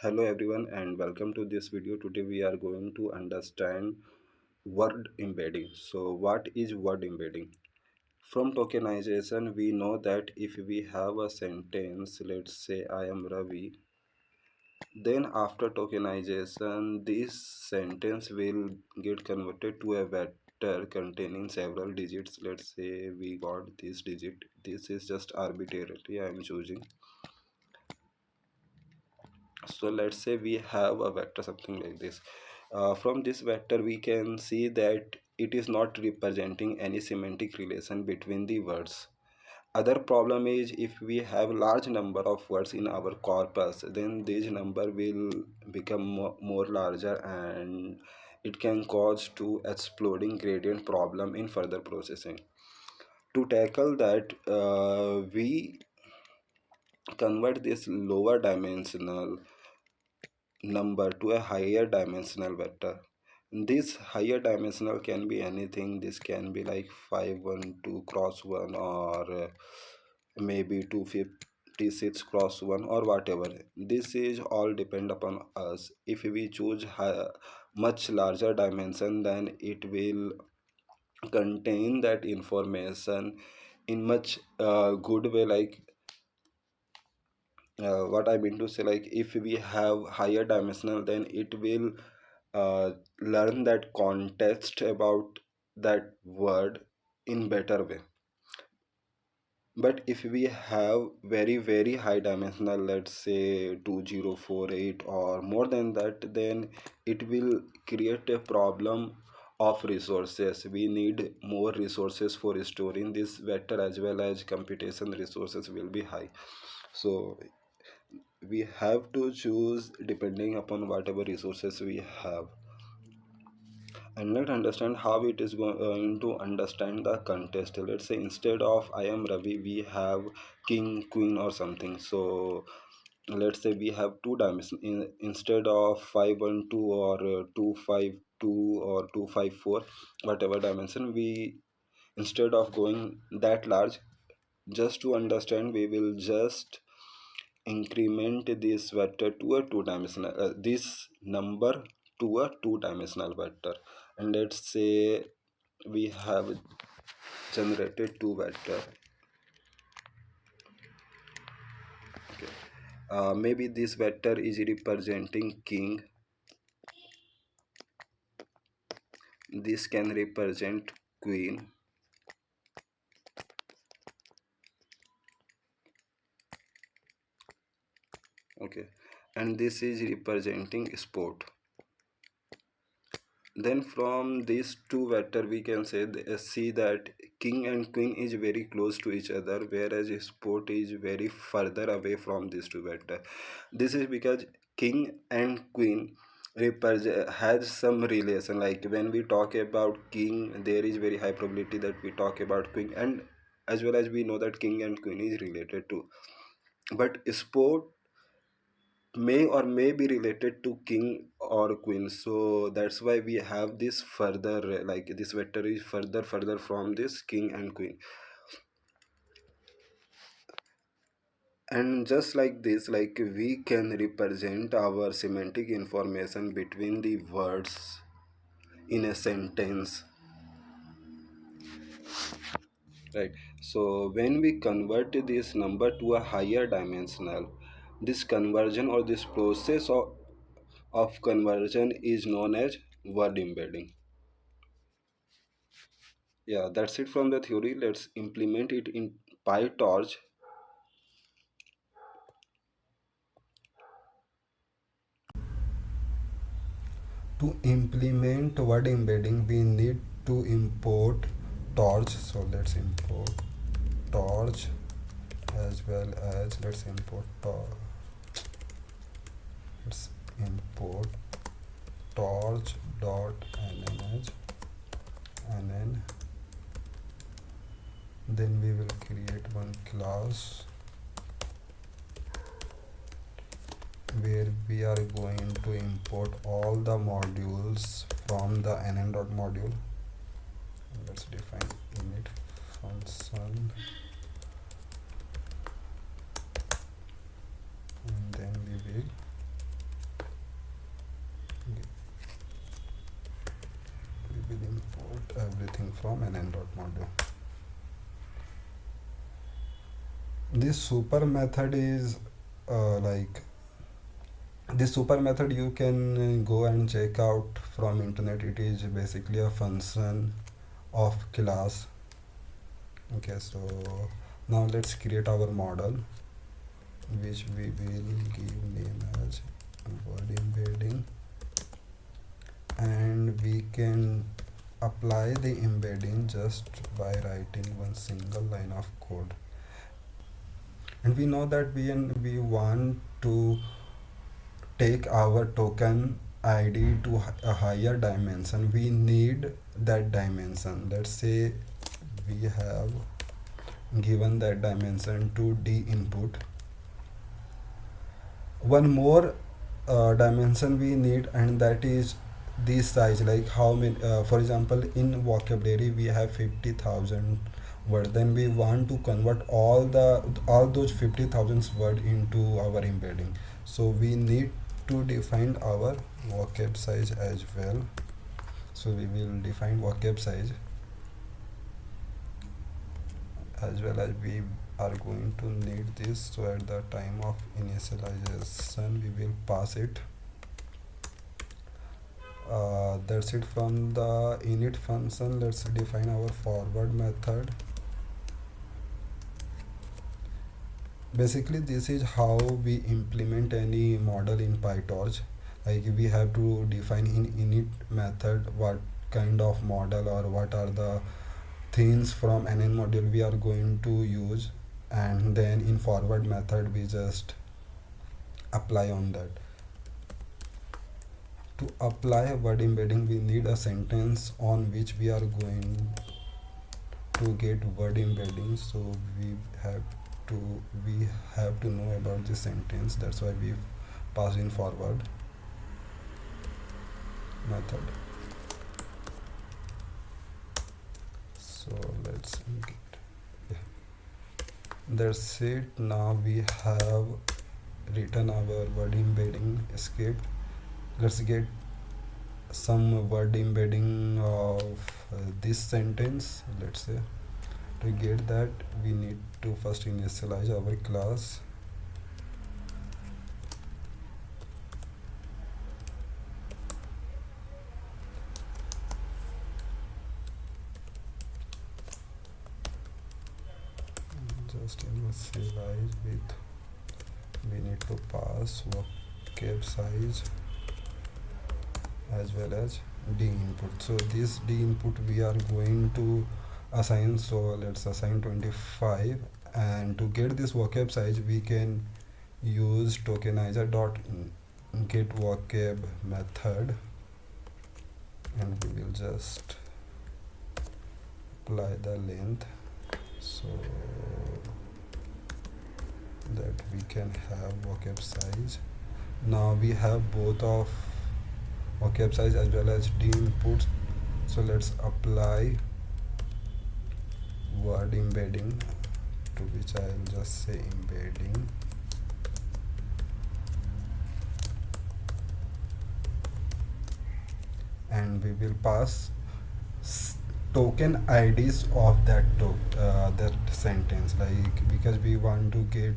Hello everyone and welcome to this video. Today we are going to understand word embedding. So what is word embedding? From tokenization we know that if we have a sentence, let's say I am Ravi, then after tokenization this sentence will get converted to a vector containing several digits. Let's say we got this digit. This is just arbitrarily I am choosing. So let's say we have a vector something like this. From this vector we can see that it is not representing any semantic relation between the words. Other problem is if we have large number of words in our corpus, then this number will become more larger and it can cause to exploding gradient problem in further processing. To tackle that, we convert this lower dimensional number to a higher dimensional vector. This higher dimensional can be anything. This can be like 512 cross 1 or maybe 256 cross 1 or whatever. This is all depend upon us. If we choose much larger dimension, then it will contain that information in much good way. Like what I mean to say, like if we have higher dimensional, then it will learn that context about that word in better way. But if we have very high dimensional, let's say 2048 or more than that, then it will create a problem of resources. We need more resources for storing this vector, as well as computation resources will be high. So we have to choose depending upon whatever resources we have. And let's understand how it is going to understand the context. Let's say instead of I am Ravi, we have king, queen or something. So let's say we have two dimensions instead of 512 or 252 or 254, whatever dimension. We, instead of going that large, just to understand, we will just increment this vector to a two-dimensional this number to a two-dimensional vector. And let's say we have generated two vector. Okay. Maybe this vector is representing king, this can represent queen, okay, and this is representing sport. Then from these two vector we can say see that king and queen is very close to each other, whereas sport is very further away from these two vector. This is because king and queen has some relation. Like when we talk about king, there is very high probability that we talk about queen, and as well as we know that king and queen is related to. But sport may be related to king or queen, so that's why we have this further, like this vector is further from this king and queen. And just like this, like we can represent our semantic information between the words in a sentence, right? So when we convert this number to a higher dimensional, this conversion or this process of conversion is known as word embedding. Yeah, that's it from the theory. Let's implement it in PyTorch. To implement word embedding, we need to import torch. So let's import torch, as well as let's import let's import torch dot nn. Then we will create one class where we are going to import all the modules from the nn.module. Let's define init function, and then we will this super method is like this super method you can go and check out from internet. It is basically a function of class. Okay, so now let's create our model, which we will give name as word embedding, and we can apply the embedding just by writing one single line of code. And we know that we want to take our token id to a higher dimension. We need that dimension. Let's say we have given that dimension to d input. One more dimension we need, and that is this size, like how many for example in vocabulary we have 50,000 word, then we want to convert all those 50,000 word into our embedding. So we need to define our vocab size as well. So we will define vocab size, as well as we are going to need this. So at the time of initialization we will pass it. That's it. From the init function, let's define our forward method. Basically this is how we implement any model in PyTorch. Like we have to define in init method what kind of model or what are the things from any module we are going to use, and then in forward method we just apply on that. To apply word embedding we need a sentence on which we are going to get word embedding. So we have to know about the sentence. That's why we pass in forward method. So let's get, yeah. That's it. Now we have written our word embedding script. Let's get some word embedding of this sentence. Let's say to get that we need to first initialize our class. Just initialize with, we need to pass vocab size as well as d input. So this d input we are going to assign. So let's assign 25, and to get this vocab size we can use tokenizer dot get vocab method, and we will just apply the length so that we can have vocab size. Now we have both of vocab size as well as d inputs. So let's apply word embedding, to which I will just say embedding. And we will pass token IDs of that sentence. Like because we want to get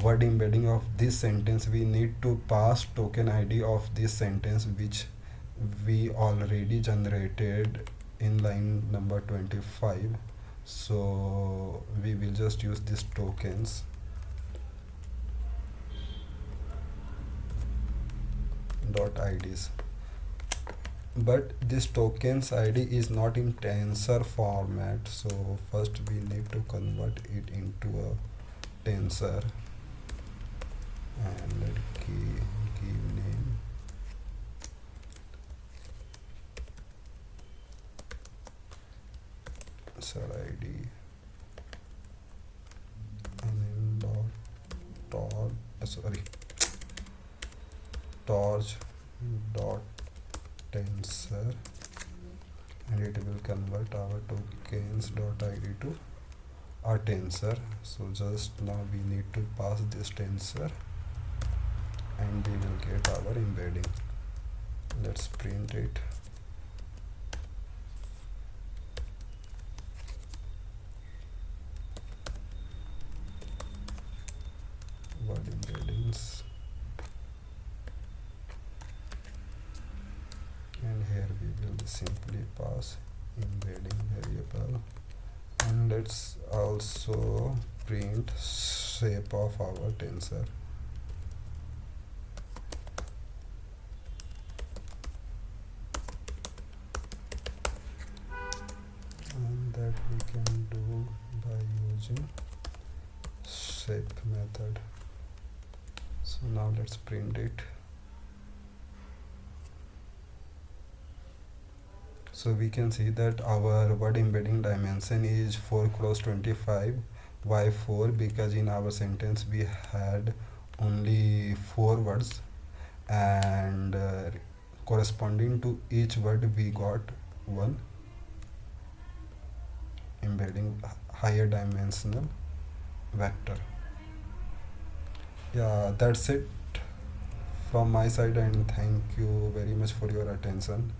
word embedding of this sentence, we need to pass token ID of this sentence, which we already generated in line number 25. So we will just use these tokens dot IDs. But this tokens ID is not in tensor format, so first we need to convert it into a tensor, and let give name tensor ID, and then torch dot tensor, and it will convert our tokens dot id to a tensor. So just now we need to pass this tensor and we will get our embedding. Let's print it. simply pass embedding variable, and let's also print shape of our tensor. And that we can do by using shape method. So now let's print it. So we can see that our word embedding dimension is 4 cross 25. Why 4? Because in our sentence we had only 4 words, and corresponding to each word we got one embedding higher dimensional vector. Yeah, that's it from my side, and thank you very much for your attention.